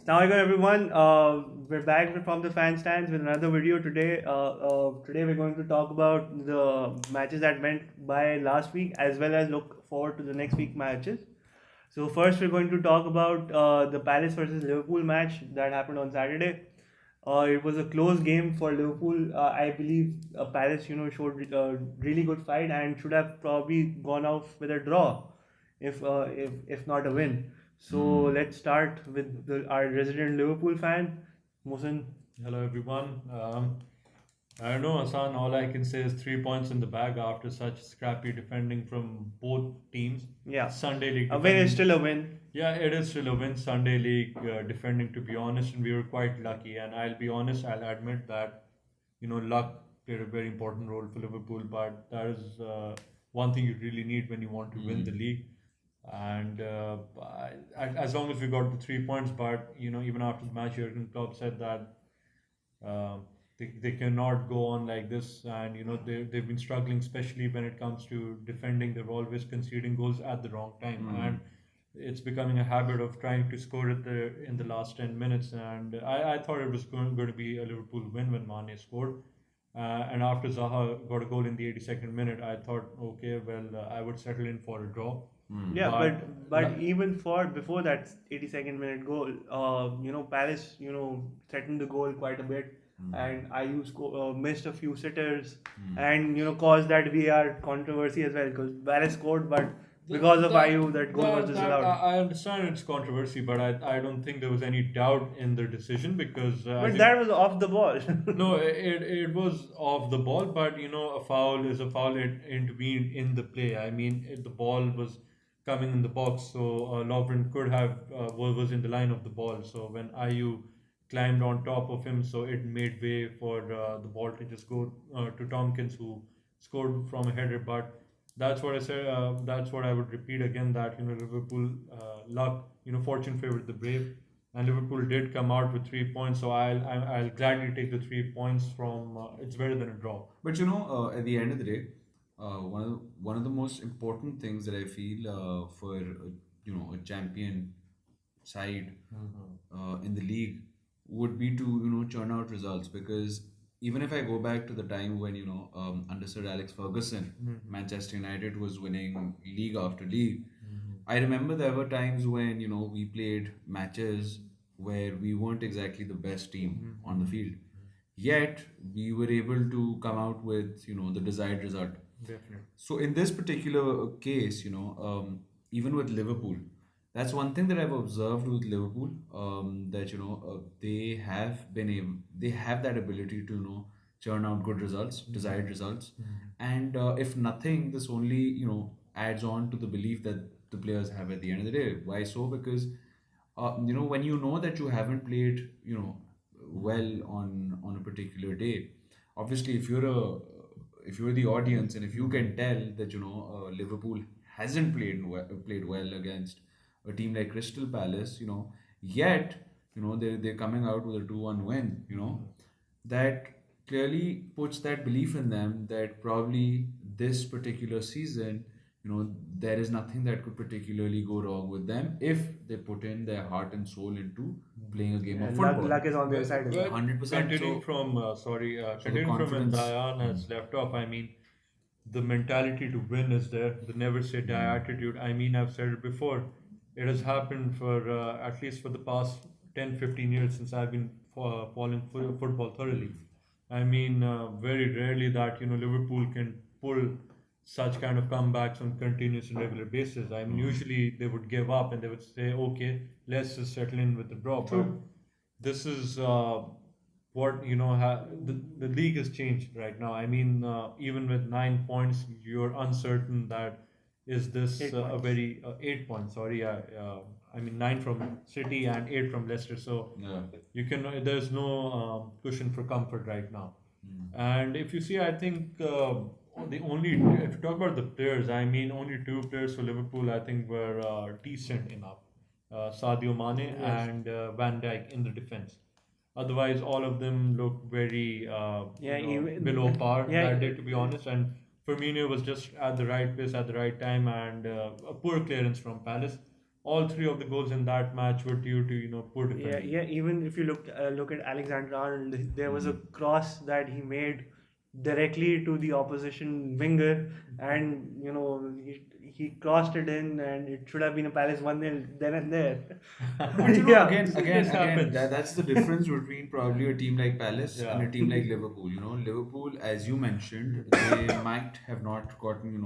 Assalamualaikum everyone. We're back from the fan stands with another video today. Today we're going to talk about the matches that went by last week as well as look forward to the next week matches. So first we're going to talk about the Palace versus Liverpool match that happened on Saturday. It was a close game for Liverpool. I believe Palace, showed a really good fight and should have probably gone out with a draw, if not a win. So let's start with our resident Liverpool fan, Mohsin. Hello, everyone. I don't know, Hassan. All I can say is 3 points in the bag after such scrappy defending from both teams. Yeah, Sunday League a win is defending. still a win. Yeah, it is still a win. Sunday League defending, to be honest, and we were quite lucky. And I'll be honest, I'll admit that, luck played a very important role for Liverpool, but that is one thing you really need when you want to win the league. And as long as we got the 3 points, but even after the match, Jurgen Klopp said that they cannot go on like this, and they've been struggling, especially when it comes to defending. They're always conceding goals at the wrong time, and it's becoming a habit of trying to score in the last 10 minutes. And I thought it was going to be a Liverpool win when Mane scored. And after Zaha got a goal in the 82nd minute, I thought, okay, well, I would settle in for a draw. Yeah, but even before that 82nd minute goal, Palace, threatened the goal quite a bit, and Ayew missed a few sitters, and caused that VAR controversy as well because Palace scored, but because of Ayew, that goal was disallowed. I understand it's controversy, but I don't think there was any doubt in their decision because. But that was off the ball. No, it was off the ball, but a foul is a foul. It intervened in the play. I mean, the ball was coming in the box, so Lovren could have was in the line of the ball. So when Ayew climbed on top of him, so it made way for the ball to just go to Tompkins, who scored from a header. But that's what I said. That's what I would repeat again. That Liverpool luck, fortune favored the brave, and Liverpool did come out with 3 points. So I'll gladly take the 3 points from. It's better than a draw. But at the end of the day, one of the most important things that I feel for a champion side in the league would be to churn out results, because even if I go back to the time when under Sir Alex Ferguson, Manchester United was winning league after league, I remember there were times when we played matches where we weren't exactly the best team on the field, yet we were able to come out with the desired result. Definitely. So in this particular case, even with Liverpool, that's one thing that I've observed with Liverpool, that they have that ability to churn out good results, desired results, and if nothing, this only adds on to the belief that the players have at the end of the day. Why so? Because when that you haven't played well on a particular day, obviously if you're the audience, and if you can tell that Liverpool hasn't played well against a team like Crystal Palace, yet they're coming out with a 2-1 win, that clearly puts that belief in them that probably this particular season, there is nothing that could particularly go wrong with them if they put in their heart and soul into playing a game of football. Luck is on their side. 100%. Continuing from continuing from when Dayan has left off, I mean, the mentality to win is there. The never say die attitude. I mean, I've said it before. It has happened for at least for the past 10-15 years since I've been following football thoroughly. I mean, very rarely that Liverpool can pull such kind of comebacks on continuous and regular basis. I mean, usually they would give up and they would say, okay, let's just settle in with the draw. But this is what the league has changed right now. I mean, even with 9 points, you're uncertain that is this a very 8 points. Sorry, I mean 9 from City and 8 from Leicester. So you can there's no cushion for comfort right now. And if you see, I think if you talk about the players, I mean only 2 players for Liverpool I think were decent enough. Sadio Mane and Van Dijk in the defense. Otherwise, all of them look very below par that day, to be honest. And Firmino was just at the right place at the right time, and a poor clearance from Palace. all three of the goals in that match were due to poor defending. Yeah. Even if you look at Alexander Arnold, there was a cross that he made directly to the opposition winger, and he crossed it in, and it should have been a Palace 1-0 then and there. But Yeah. again, happens. that's the difference between probably a team like Palace Yeah. and a team like Liverpool. Liverpool, as you mentioned, they might have not gotten,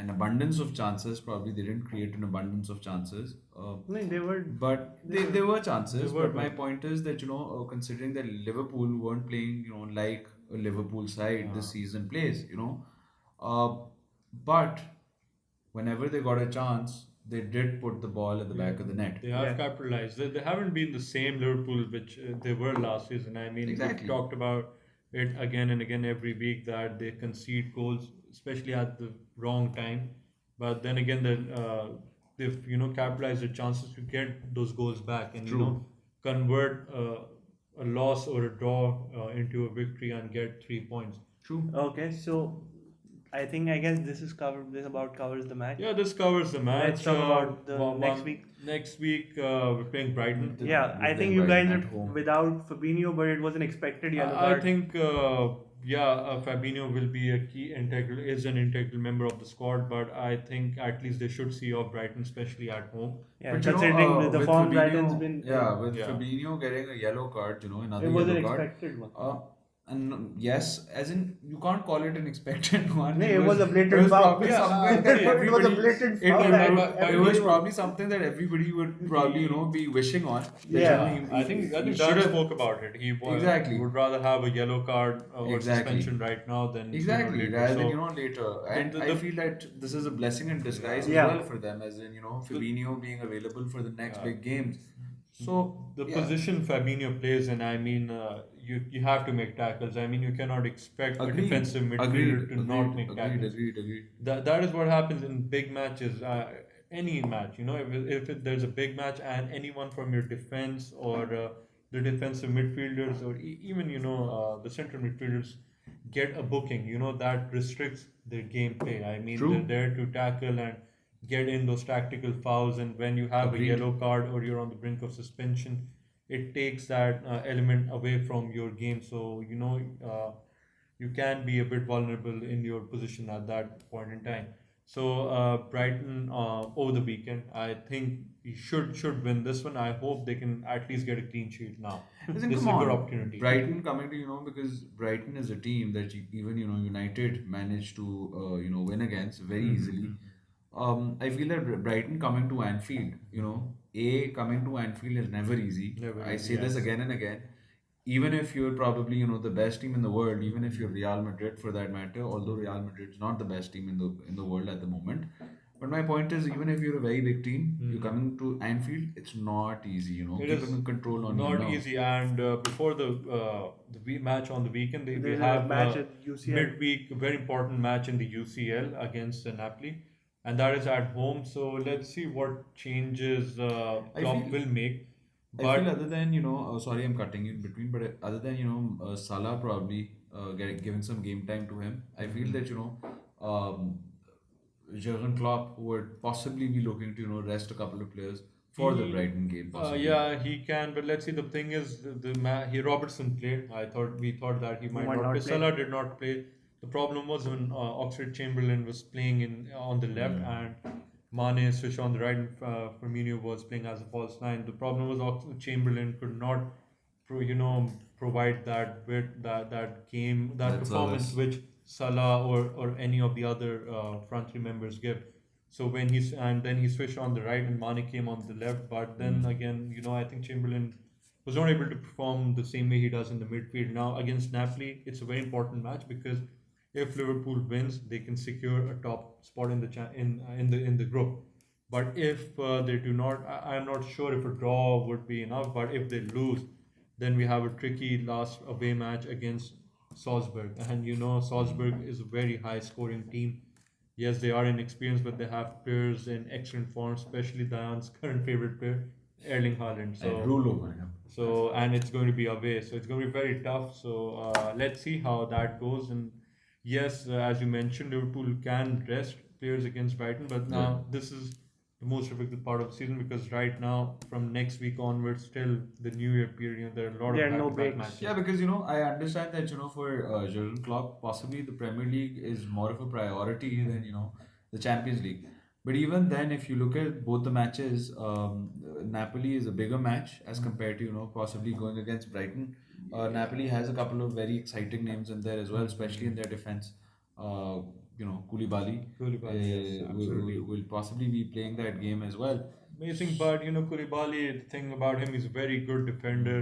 an abundance of chances. Probably they didn't create an abundance of chances. No, they were. But there were chances. They were, But my but- point is that, considering that Liverpool weren't playing, like a Liverpool side this season plays, uh, but whenever they got a chance, they did put the ball at the back of the net. They have Yeah. capitalized. They haven't been the same Liverpool which they were last season. I mean, Exactly. we've talked about it again and again every week that they concede goals, especially at the wrong time. But then again, they've capitalized the chances to get those goals back and True. convert a loss or a draw into a victory and get 3 points. True. Okay, so I guess this is covered. This about covers the match. Yeah, this covers the match. Let's talk about the next week. Next week, we're playing Brighton. Yeah, I We're think playing you guys Brighton are at home. without Fabinho, but it was an expected yellow I card. think, Fabinho will be is an integral member of the squad, but I think at least they should see off Brighton, especially at home. Yeah, But considering the with form Fabinho, Brighton's been. with Yeah. Fabinho getting a yellow card, another It was an yellow card. expected one. And yes, as in you can't call it an expected one. No, it was a blatant it was foul. probably Yeah, something that it was a everybody- blatant it- foul. it- But- it but was he- probably something that everybody would probably be wishing on. That, Yeah. I think he Dan should have. spoke about it. He Exactly. would rather have a yellow card or Exactly. suspension right now than Exactly, sooner or rather later. than later. And the- I feel that this is a blessing in disguise Yeah. as well for them, as in Fabinho being available for the next Yeah. big games. So The yeah. position Fabinho plays in, I mean, you have to make tackles. I mean, you cannot expect a Agreed. defensive midfielder Agreed. to not make tackles. Agreed. That is what happens in big matches. Any match, if there's a big match and anyone from your defense or the defensive midfielders or even the central midfielders get a booking, that restricts their gameplay. I mean, True. they're there to tackle and get in those tactical fouls, and when you have Agreed. a yellow card or you're on the brink of suspension, it takes that element away from your game. So you can be a bit vulnerable in your position at that point in time. So Brighton over the weekend, I think he should win this one. I hope they can at least get a clean sheet now. Listen, This is come a good on. opportunity. Brighton coming to because Brighton is a team that even United managed to win against very easily. I feel that Brighton coming to Anfield, coming to Anfield is never easy. Never I easy, say this yes. again and again. Even if you're probably the best team in the world, even if you're Real Madrid for that matter, although Real Madrid is not the best team in the world at the moment. But my point is, even if you're a very big team, you're coming to Anfield, it's not easy. It Keeping is control on not you now. easy. And before the match on the weekend, they There's a have match at UCL. midweek, a very important match in the UCL against Napoli, and that is at home. So let's see what changes Klopp feel- will make. I But feel other than sorry, I'm cutting you in between, but other than Salah probably giving some game time to him, I feel that Jurgen Klopp would possibly be looking to rest a couple of players for the He- Brighton game. Possibly. yeah, he can. But let's see. The thing is, Robertson played. We thought that he might Might not not play. play. Salah did not play. The problem was when Oxlade-Chamberlain was playing on the left and Mane switched on the right, and Firmino was playing as a false nine. The problem was Oxlade-Chamberlain could not, provide that width, that game, that That's performance always- which Salah or any of the other front three members give. So when then he switched on the right and Mane came on the left. But then again, I think Chamberlain was not able to perform the same way he does in the midfield. Now against Napoli, it's a very important match because if Liverpool wins, they can secure a top spot in the group. But if they do not, I'm not sure if a draw would be enough. But if they lose, then we have a tricky last away match against Salzburg. And Salzburg is a very high scoring team. Yes, they are inexperienced, but they have players in excellent form, especially Diane's current favorite player, Erling Haaland. I rule over him. And it's going to be away, so it's going to be very tough. So let's see how that goes. And yes, as you mentioned, Liverpool can rest players against Brighton, but now this is the most difficult part of the season, because right now, from next week onwards, till the New Year period, there are a lot There are of no back-to-back breaks. matches. Yeah, because I understand that for Jurgen Klopp, possibly the Premier League is more of a priority than the Champions League. But even then, if you look at both the matches, Napoli is a bigger match as compared to possibly going against Brighton. Napoli has a couple of very exciting names in there as well, especially in their defense. Uh, Koulibaly, Koulibaly, yes, absolutely. will possibly be playing that game as well. Amazing, but Koulibaly, the thing about him, he's a very good defender.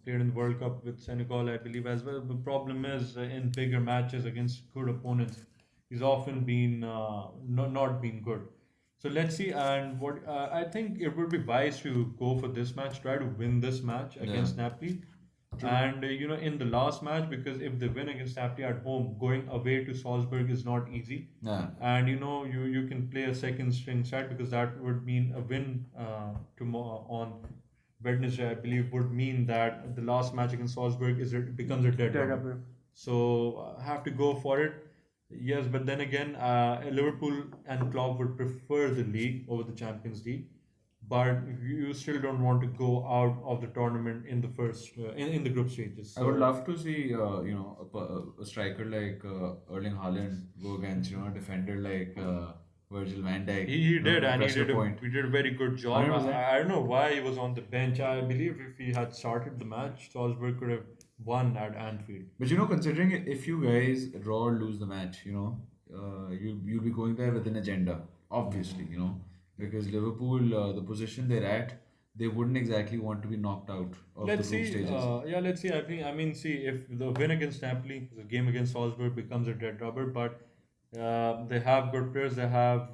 Played in the World Cup with Senegal, I believe, as well. The problem is in bigger matches against good opponents, he's often been not been good. So let's see. And what I think it would be wise to go for this match, try to win this match against Napoli. And in the last match, because if they win against Napoli at home, going away to Salzburg is not easy. Yeah. And you can play a second string side, because that would mean a win tomorrow on Wednesday, I believe, would mean that the last match against Salzburg becomes a dead rubber. So have to go for it. Yes, but then again, Liverpool and Klopp would prefer the league over the Champions League. But you still don't want to go out of the tournament in the first in the group stages. I would love to see a striker like Erling Haaland go against a defender like Virgil van Dijk. He did, and he point. did a very good job. 100%. I don't know why he was on the bench. I believe if he had started the match, Salzburg could have won at Anfield. But considering if you guys draw or lose the match, you'll be going there with an agenda, obviously, because Liverpool, the position they're at, they wouldn't exactly want to be knocked out of Let's the group see. stages. Let's see. I mean, see if the win against Napoli, the game against Salzburg becomes a dead rubber, but they have good players. They have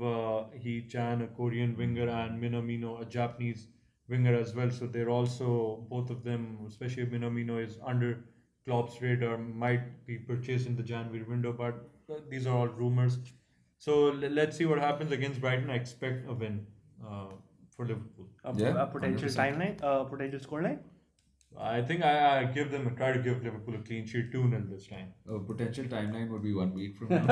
Hee-chan, a Korean winger, and Minamino, a Japanese winger as well. So they're also, both of them, especially Minamino, is under Klopp's radar, might be purchased in the January window, but these are all rumors. So let's see what happens against Brighton. I expect a win for Liverpool. A potential 100%. timeline, potential scoreline. I think I try to give Liverpool a clean sheet, 2-0 this time. A potential timeline would be 1 week from now.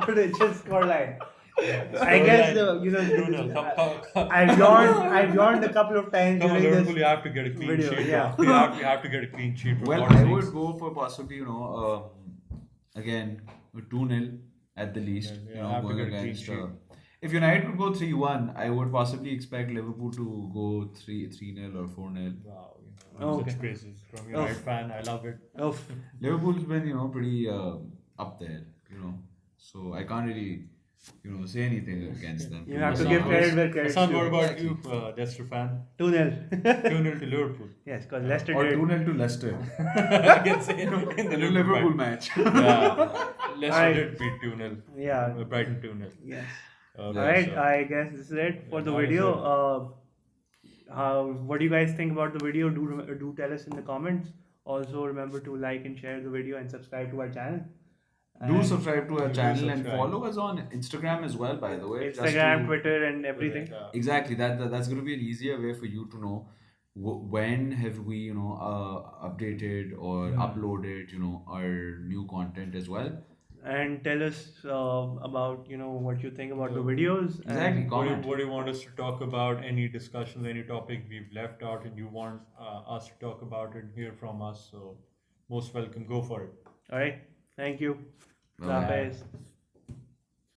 Potential scoreline. I guess 2-0. I've yawned a couple of times Come on, during Liverpool, this. you have to get a clean video, sheet. yeah. You have to get a clean sheet. For Well, God's I sakes. would go for possibly, again, 2-0 at the least. Yeah, have to going get a clean against. sheet. If United could go 3-1, I would possibly expect Liverpool to go 3-0 or 4-0. Wow, Okay. such praises from your right fan. I love it. Oh, Liverpool's been, pretty up there, so I can't really, say anything against them. you have to Hassan, give credit where credit's Hassan, what due. about you, Leicester fan? 2-0. 2-0 to Liverpool. Yes, because Leicester Or did. 2-0 to Leicester. Against in the Liverpool match. Yeah, Leicester Alright. did beat 2-0. Yeah. Brighton 2-0. Yes. Okay, Alright, so- I guess this is it for the that is video. What do you guys think about the video? Do tell us in the comments. Also, remember to like and share the video and subscribe to our channel. Do And subscribe to our channel and subscribe. follow us on Instagram as well, by the way. just Instagram, to- Twitter, and everything. Exactly. That's going to be an easier way for you to know when have we, updated or uploaded, our new content as well. And tell us about what you think about the videos. Exactly. And Comment. What do you want us to talk about? Any discussions, any topic we've left out and you want us to talk about it, hear from us. So most welcome. Go for it. Alright, thank you. Bye-bye. Bye.